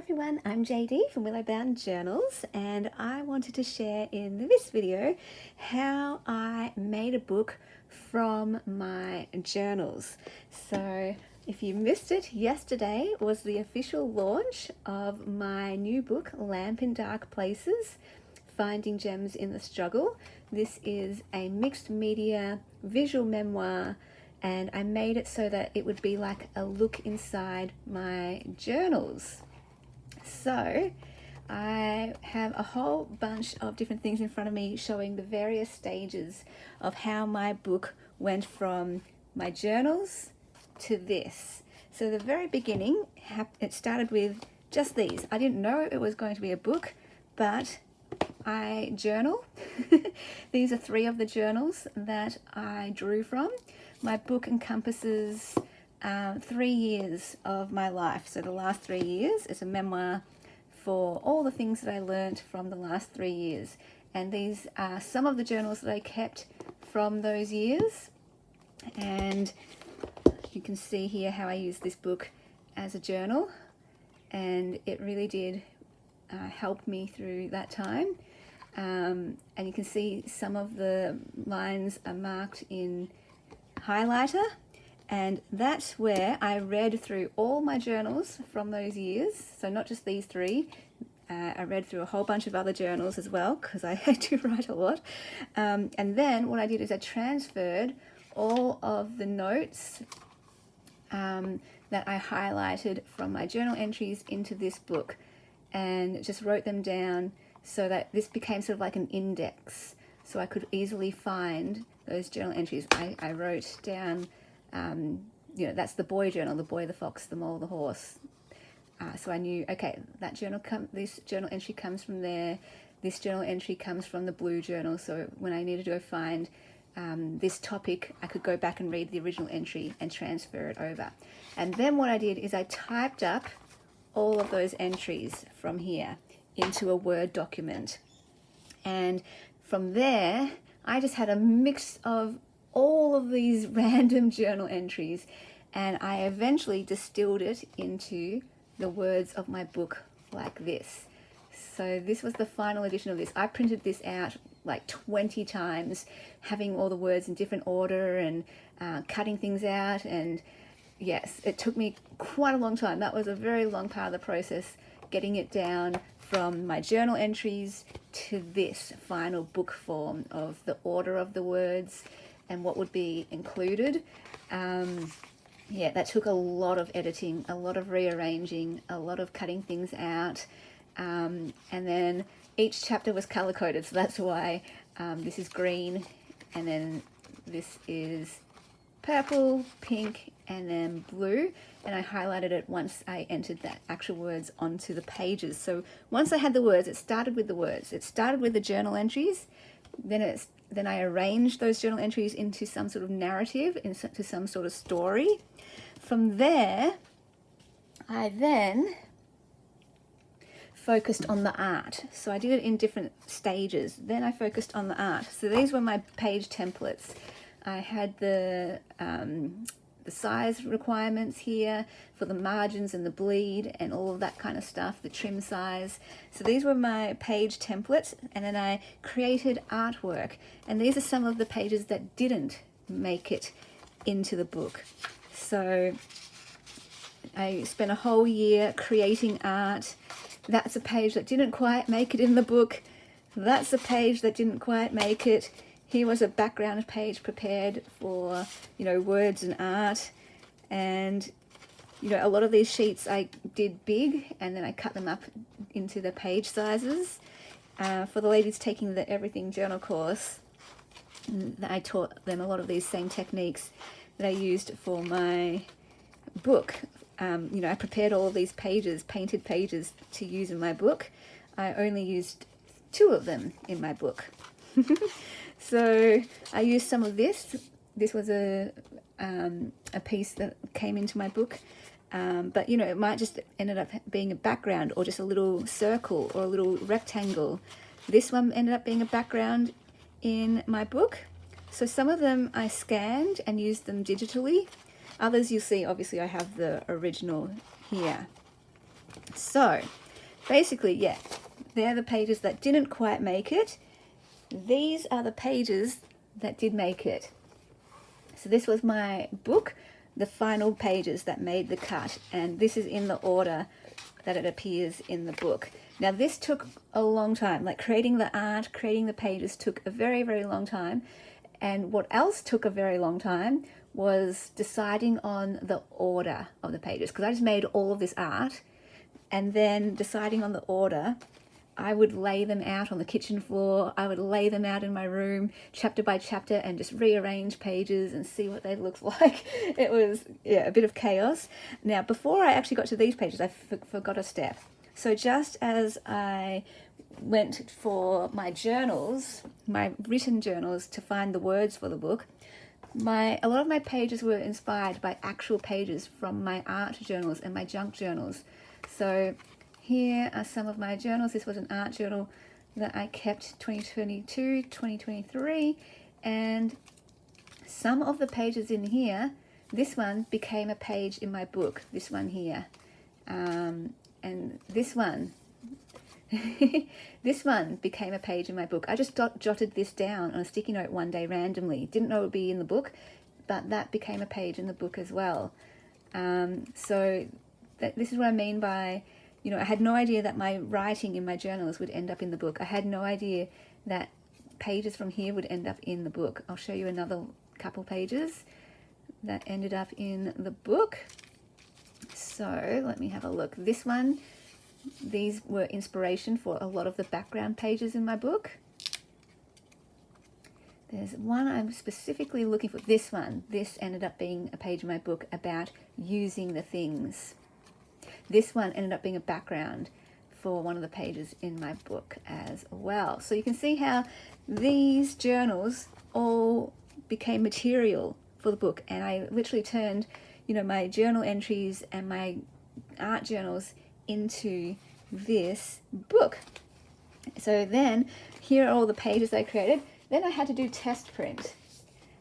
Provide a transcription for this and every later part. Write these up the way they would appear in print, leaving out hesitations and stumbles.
everyone, I'm JD from Willow Bound Journals, and I wanted to share in this video how I made a book from my journals. So if you missed it, yesterday was the official launch of my new book, Lamp in Dark Places, Finding Gems in the Struggle. This is a mixed media visual memoir, and I made it so that it would be like a look inside my journals. So I have a whole bunch of different things in front of me showing the various stages of how my book went from my journals to this. So the very beginning, it started with just these. I didn't know it was going to be a book, but I journal. These are 3 of the journals that I drew from. My book encompasses 3 years of my life. So the last 3 years is a memoir for all the things that I learned from the last 3 years. And these are some of the journals that I kept from those years. And you can see here how I use this book as a journal. And it really did help me through that time. And you can see some of the lines are marked in highlighter. And that's where I read through all my journals from those years. So not just these 3. I read through a whole bunch of other journals as well, because I had to write a lot. And then what I did is I transferred all of the notes that I highlighted from my journal entries into this book, and just wrote them down so that this became sort of like an index, so I could easily find those journal entries. I wrote down that's the boy journal, the boy, the fox, the mole, the horse. So I knew, okay, this journal entry comes from there. This journal entry comes from the blue journal. So when I needed to go find this topic, I could go back and read the original entry and transfer it over. And then what I did is I typed up all of those entries from here into a Word document. And from there, I just had a mix of all of these random journal entries, and I eventually distilled it into the words of my book like this. So this was the final edition of this. I printed this out like 20 times, having all the words in different order and cutting things out. And yes, it took me quite a long time. That was a very long part of the process, getting it down from my journal entries to this final book form of the order of the words and what would be included. That took a lot of editing, a lot of rearranging, a lot of cutting things out. And then each chapter was color coded. So that's why this is green, and then this is purple, pink, and then blue. And I highlighted it once I entered the actual words onto the pages. So once I had the words, it started with the words. It started with the journal entries. Then I arranged those journal entries into some sort of narrative, into some sort of story. From there, I then focused on the art. So I did it in different stages. Then I focused on the art. So these were my page templates. I had the size requirements here for the margins and the bleed and all of that kind of stuff, the trim size. So these were my page templates, and then I created artwork. And these are some of the pages that didn't make it into the book. So I spent a whole year creating art. That's a page that didn't quite make it in the book. That's a page that didn't quite make it. Here was a background page prepared for, words and art. And, a lot of these sheets I did big, and then I cut them up into the page sizes. For the ladies taking the Everything Journal course, I taught them a lot of these same techniques that I used for my book. I prepared all of these pages, painted pages, to use in my book. I only used 2 of them in my book. So I used some of this. This was a piece that came into my book. But, it might just ended up being a background, or just a little circle or a little rectangle. This one ended up being a background in my book. So some of them I scanned and used them digitally. Others you'll see, obviously I have the original here. So basically, yeah, they're the pages that didn't quite make it. These are the pages that did make it. So this was my book, the final pages that made the cut, and this is in the order that it appears in the book. Now this took a long time, like creating the art, creating the pages took a very, very long time. And what else took a very long time was deciding on the order of the pages, because I just made all of this art, and then deciding on the order. I would lay them out on the kitchen floor. I would lay them out in my room, chapter by chapter, and just rearrange pages and see what they looked like. It was, yeah, a bit of chaos. Now, before I actually got to these pages, I forgot a step. So just as I went for my journals, my written journals, to find the words for the book, a lot of my pages were inspired by actual pages from my art journals and my junk journals. So here are some of my journals. This was an art journal that I kept 2022, 2023, and some of the pages in here, this one became a page in my book, this one here, and this one, this one became a page in my book. I just jotted this down on a sticky note one day randomly. Didn't know it would be in the book, but that became a page in the book as well. So this is what I mean by, you know, I had no idea that my writing in my journals would end up in the book. I had no idea that pages from here would end up in the book. I'll show you another couple pages that ended up in the book. So let me have a look. This one, these were inspiration for a lot of the background pages in my book. There's one I'm specifically looking for. This one, this ended up being a page in my book about using the things. This one ended up being a background for one of the pages in my book as well. So you can see how these journals all became material for the book, and I literally turned, you know, my journal entries and my art journals into this book. So then here are all the pages I created. Then I had to do test print.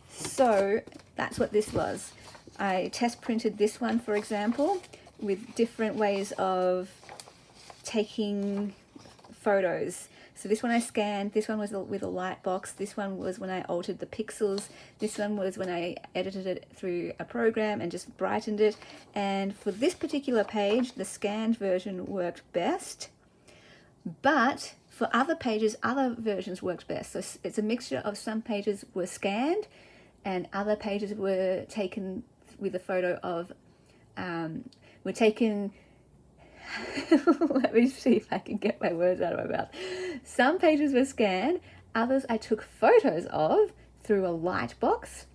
So that's what this was. I test printed this one, for example, with different ways of taking photos. So this one I scanned, this one was with a light box, this one was when I altered the pixels, this one was when I edited it through a program and just brightened it. And for this particular page, the scanned version worked best, but for other pages, other versions worked best. So it's a mixture of some pages were scanned and other pages were taken with a photo of, were taken, let me see if I can get my words out of my mouth. Some pages were scanned, others I took photos of through a light box,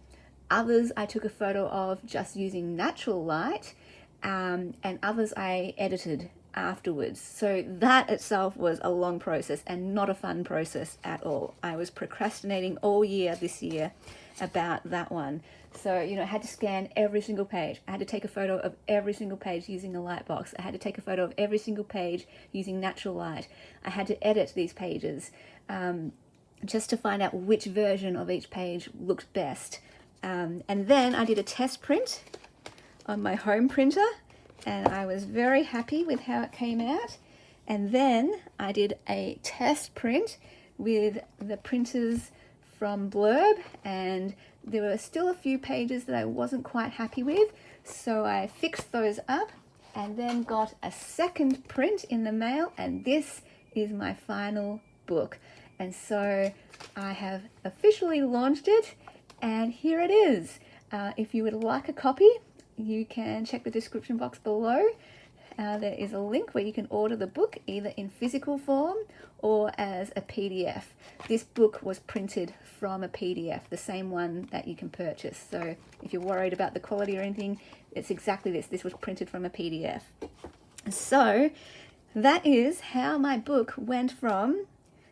others I took a photo of just using natural light, and others I edited afterwards. So that itself was a long process and not a fun process at all. I was procrastinating all year this year about that one. So, you know, I had to scan every single page. I had to take a photo of every single page using a light box. I had to take a photo of every single page using natural light. I had to edit these pages just to find out which version of each page looked best. And then I did a test print on my home printer, and I was very happy with how it came out. And then I did a test print with the printers from Blurb, and there were still a few pages that I wasn't quite happy with, so I fixed those up and then got a second print in the mail, and this is my final book. And so I have officially launched it, and here it is. If you would like a copy, you can check the description box below. There is a link where you can order the book either in physical form or as a PDF. This book was printed from a PDF, the same one that you can purchase. So if you're worried about the quality or anything, it's exactly this. This was printed from a PDF. So that is how my book went from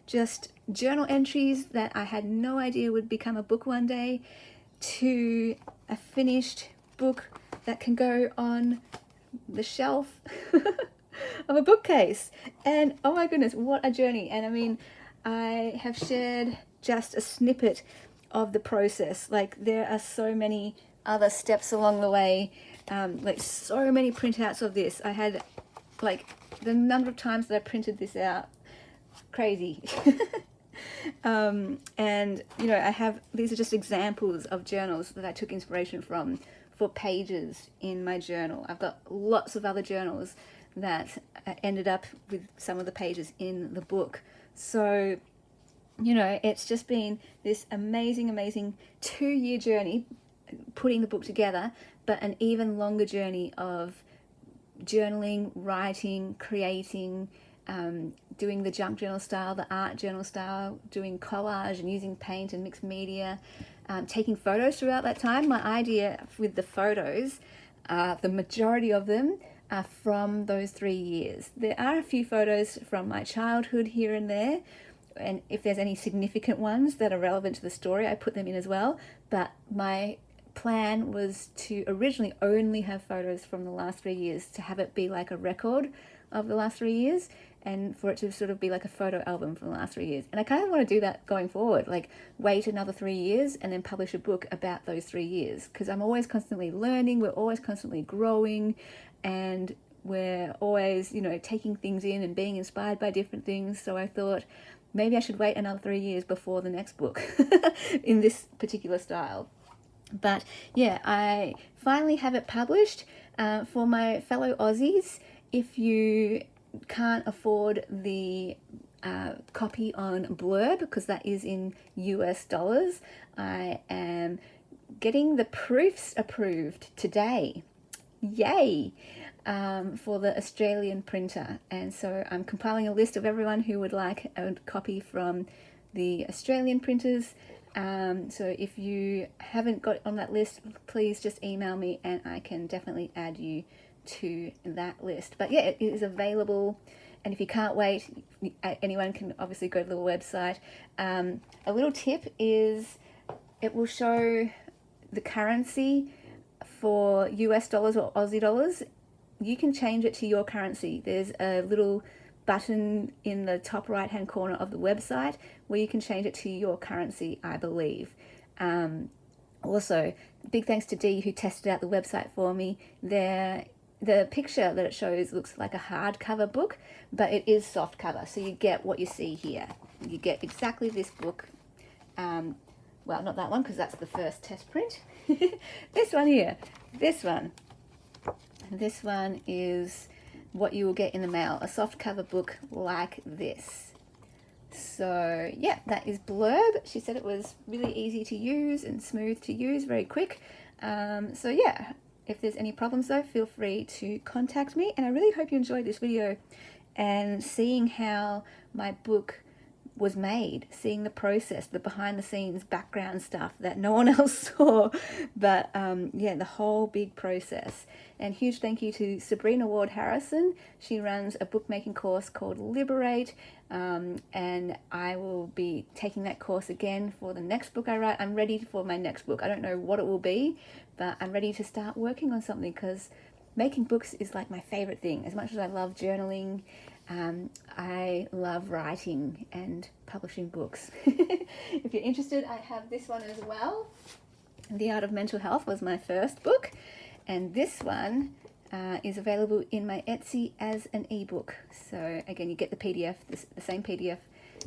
just journal entries that I had no idea would become a book one day to a finished book that can go on the shelf of a bookcase. And oh my goodness, what a journey. And I mean, I have shared just a snippet of the process. Like, there are so many other steps along the way, like so many printouts of this. I had like the number of times that I printed this out, crazy. And you know, I have, these are just examples of journals that I took inspiration from for pages in my journal. I've got lots of other journals that ended up with some of the pages in the book. So, you know, it's just been this amazing 2-year journey putting the book together, but an even longer journey of journaling, writing, creating, doing the junk journal style, the art journal style, doing collage and using paint and mixed media, taking photos throughout that time. My idea with the photos, the majority of them are from those 3 years. There are a few photos from my childhood here and there, and if there's any significant ones that are relevant to the story, I put them in as well. But my plan was to originally only have photos from the last 3 years, to have it be like a record of the last 3 years, and for it to sort of be like a photo album from the last 3 years. And I kind of want to do that going forward, like wait another 3 years and then publish a book about those 3 years, because I'm always constantly learning, we're always constantly growing, and we're always, you know, taking things in and being inspired by different things. So I thought maybe I should wait another 3 years before the next book in this particular style. But yeah, I finally have it published. For my fellow Aussies, if you can't afford the copy on Blurb, because that is in US dollars, I am getting the proofs approved today. Yay! For the Australian printer. And so I'm compiling a list of everyone who would like a copy from the Australian printers. So if you haven't got on that list, please just email me and I can definitely add you to that list. But yeah, it is available, and if you can't wait, anyone can obviously go to the website. A little tip is it will show the currency for US dollars or Aussie dollars. You can change it to your currency. There's a little button in the top right hand corner of the website where you can change it to your currency, I believe. Also, big thanks to Dee who tested out the website for me. The picture that it shows looks like a hardcover book, but it is soft cover, so you get what you see here. You get exactly this book. Well, not that one, because that's the first test print. This one here, this one is what you will get in the mail, a soft cover book like this. So yeah, that is Blurb. She said it was really easy to use and smooth to use, very quick. So yeah, if there's any problems though, feel free to contact me, and I really hope you enjoyed this video and seeing how my book was made, seeing the process, the behind the scenes background stuff that no one else saw, but yeah, the whole big process. And huge thank you to Sabrina Ward Harrison. She runs a bookmaking course called Liberate, and I will be taking that course again for the next book I write. I'm ready for my next book. I don't know what it will be, but I'm ready to start working on something, because making books is like my favorite thing. As much as I love journaling, I love writing and publishing books. If you're interested, I have this one as well. The Art of Mental Health was my first book, and this one is available in my Etsy as an ebook. So again, you get the PDF, the same PDF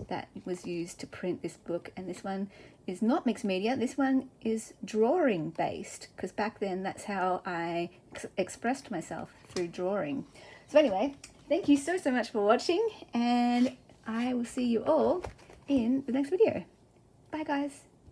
that was used to print this book, and this one is not mixed media. This one is drawing based, because back then that's how I expressed myself, through drawing. So anyway, thank you so much for watching, and I will see you all in the next video. Bye guys.